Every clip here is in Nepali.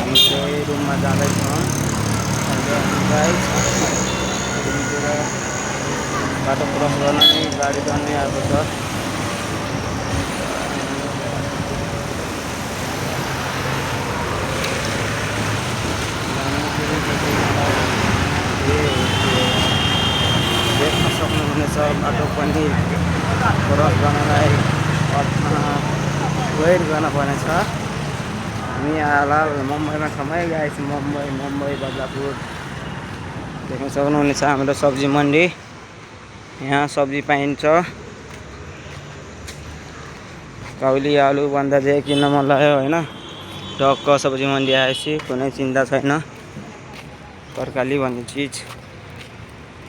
हामी चाहिँ रुममा जाँदैछौँ गाइस। रुमतिर बाटो क्रस गर्न नै गाडी जानै आएको छ। देख्न सक्नुहुनेछ बाटो पनि क्रस गर्नलाई वेट गर्नुपर्ने छ। हामी हाल मुम्बईमा छौँ है गाइस। मुम्बई बदलापुर देख्न सक्नुहुनेछ हाम्रो सब्जी मन्डी। यहाँ सब्जी पाइन्छ। काउली आलु बन्दादेखि किन्न मन लाग्यो होइन। टक्क सब्जी मन्डी आएपछि कुनै चिन्ता छैन। तरकारी भन्ने चिज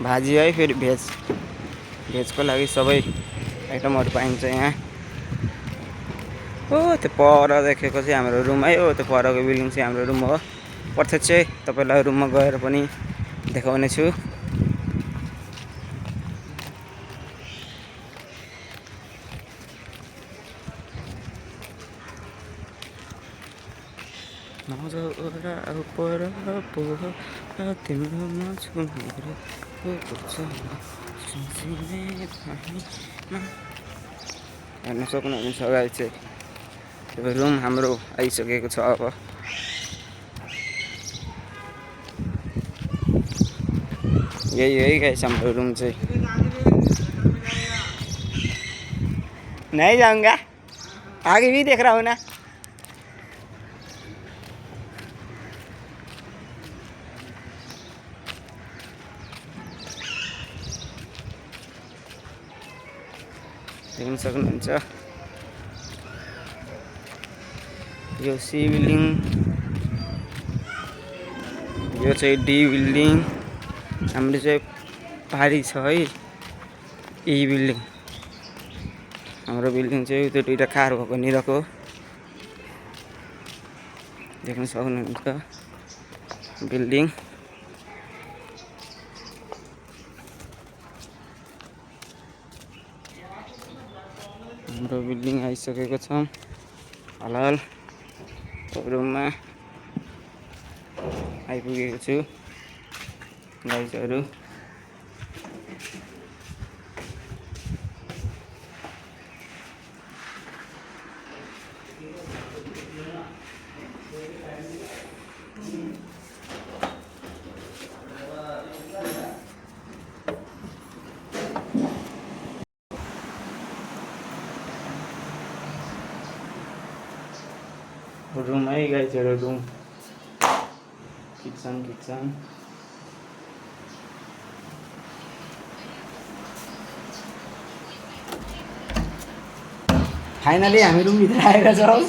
भाजी है, फेरि भेजको लागि सबै आइटमहरू पाइन्छ यहाँ। हो त्यो पर देखेको चाहिँ हाम्रो रुम है। हो त्यो परको बिल्डिङ चाहिँ हाम्रो रुम हो। प्रत्यक्ष तपाईँलाई रुममा गएर पनि देखाउने छु। हेर्न सक्नुहुन्छ गाइस चाहिँ रुम हाम्रो आइसकेको छ। अब यही है गाइस हाम्रो रुम चाहिँ। नहीं जाऊंगा, आगे भी देख रहा हूँ ना। देख्न सक्नुहुन्छ यो सी बिल्डिङ, यो चाहिँ डी बिल्डिङ। हाम्रो चाहिँ पारी छ है ई बिल्डिङ। हाम्रो बिल्डिङ चाहिँ त्यो दुईटा कार भएको निरको देख्न सक्नुहुन्छ बिल्डिङ। हाम्रो बिल्डिङ आइसकेको छ। हाल रुममा आइपुगेको छु गाइजहरू। रूम है गाइजहरू, रूम किचन फाइनली हामी रुम भित्र आएका छौँ।